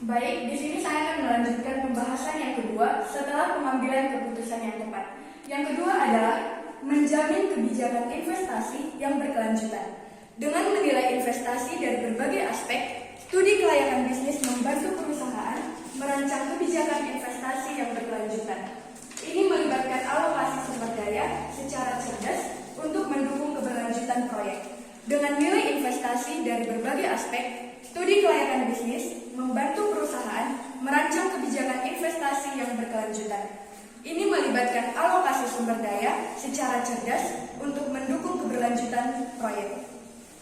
Baik, di sini saya akan melanjutkan pembahasan yang kedua setelah pengambilan keputusan yang tepat. Yang kedua adalah menjamin kebijakan investasi yang berkelanjutan. Dengan menilai investasi dari berbagai aspek, studi kelayakan bisnis membantu perusahaan merancang kebijakan investasi yang berkelanjutan. Ini melibatkan alokasi sumber daya secara cerdas untuk mendukung keberlanjutan proyek. Dengan nilai investasi dari berbagai aspek, studi kelayakan bisnis membantu perusahaan merancang kebijakan investasi yang berkelanjutan. Ini melibatkan alokasi sumber daya secara cerdas untuk mendukung keberlanjutan proyek.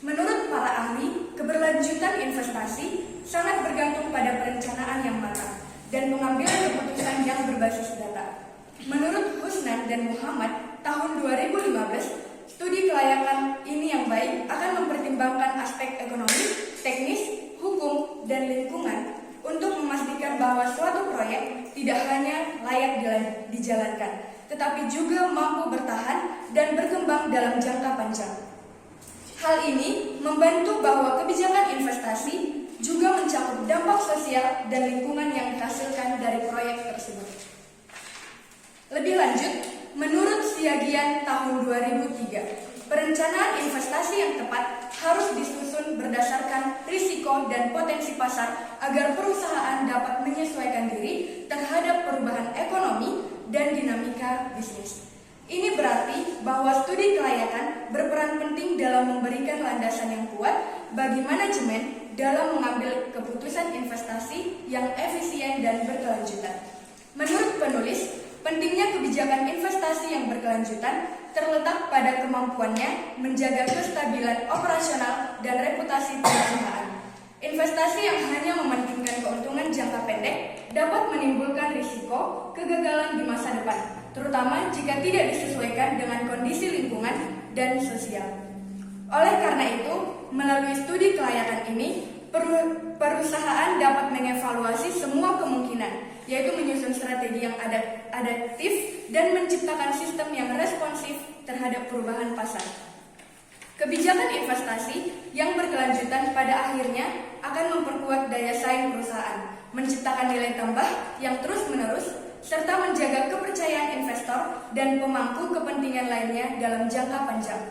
Menurut para ahli, keberlanjutan investasi sangat bergantung pada perencanaan yang matang dan pengambilan keputusan yang berbasis data. Menurut Husnan dan Muhammad, tahun 2015, studi kelayakan ini yang baik akan mempertimbangkan aspek ekonomi, teknis, hukum, dan lingkungan untuk memastikan bahwa suatu proyek tidak hanya layak dijalankan, tetapi juga mampu bertahan dan berkembang dalam jangka panjang. Hal ini membantu bahwa kebijakan investasi juga mencakup dampak sosial dan lingkungan yang dihasilkan dari proyek tersebut. Lebih lanjut, menurut Siagian tahun 2003, perencanaan investasi yang tepat harus disusun berdasarkan risiko dan potensi pasar agar perusahaan dapat menyesuaikan diri terhadap perubahan ekonomi dan dinamika bisnis. Ini berarti bahwa studi kelayakan berperan penting dalam memberikan landasan yang kuat bagi manajemen dalam mengambil keputusan investasi yang efisien dan berkelanjutan. Menurut penulis, pentingnya kebijakan investasi yang berkelanjutan terletak pada kemampuannya menjaga kestabilan operasional dan reputasi perusahaan. Investasi yang hanya mementingkan keuntungan jangka pendek dapat menimbulkan risiko kegagalan di masa depan, terutama jika tidak disesuaikan dengan kondisi lingkungan dan sosial. Oleh karena itu, melalui studi kelayakan ini, perusahaan dapat mengevaluasi semua kemungkinan, yaitu menyusun strategi yang adaptif dan menciptakan sistem yang responsif terhadap perubahan pasar. Kebijakan investasi yang berkelanjutan pada akhirnya akan memperkuat daya saing perusahaan, menciptakan nilai tambah yang terus-menerus, serta menjaga kepercayaan investor dan pemangku kepentingan lainnya dalam jangka panjang.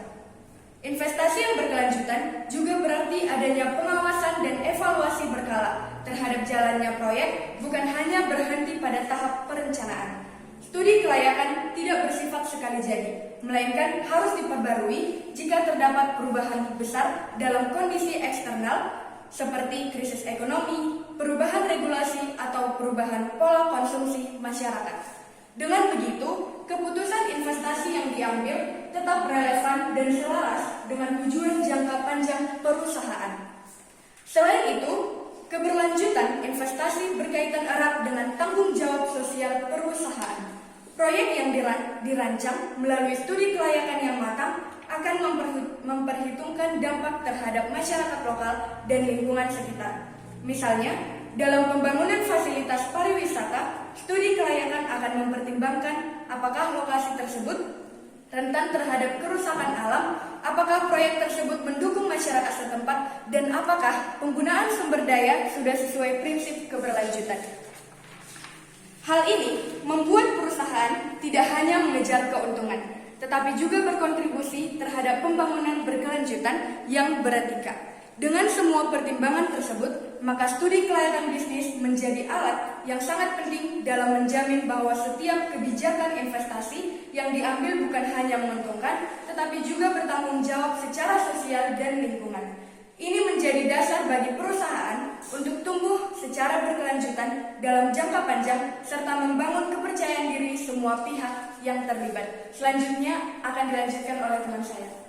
Investasi yang berkelanjutan juga berarti adanya pengawasan dan evaluasi berkala terhadap jalannya proyek, bukan hanya berhenti pada tahap perencanaan. Studi kelayakan tidak bersifat sekali jadi, melainkan harus diperbarui jika terdapat perubahan besar dalam kondisi eksternal seperti krisis ekonomi, perubahan regulasi, atau perubahan pola konsumsi masyarakat. Dengan begitu, keputusan investasi yang diambil tetap relevan dan selaras dengan tujuan jangka panjang perusahaan. Selain itu, keberlanjutan investasi berkaitan erat dengan tanggung jawab sosial perusahaan. Proyek yang dirancang melalui studi kelayakan yang matang akan memperhitungkan dampak terhadap masyarakat lokal dan lingkungan sekitar. Misalnya, dalam pembangunan fasilitas pariwisata, studi kelayakan akan mempertimbangkan apakah lokasi tersebut rentan terhadap kerusakan alam, apakah proyek tersebut mendukung masyarakat setempat, dan apakah penggunaan sumber daya sudah sesuai prinsip keberlanjutan. Hal ini membuat perusahaan tidak hanya mengejar keuntungan, tetapi juga berkontribusi terhadap pembangunan berkelanjutan yang beretika. Dengan semua pertimbangan tersebut, maka studi kelayakan bisnis menjadi alat yang sangat penting dalam menjamin bahwa setiap kebijakan investasi yang diambil bukan hanya menguntungkan, tetapi juga bertanggung jawab secara sosial dan lingkungan. Ini menjadi dasar bagi perusahaan untuk tumbuh secara berkelanjutan dalam jangka panjang serta membangun kepercayaan diri semua pihak yang terlibat. Selanjutnya akan dilanjutkan oleh teman saya.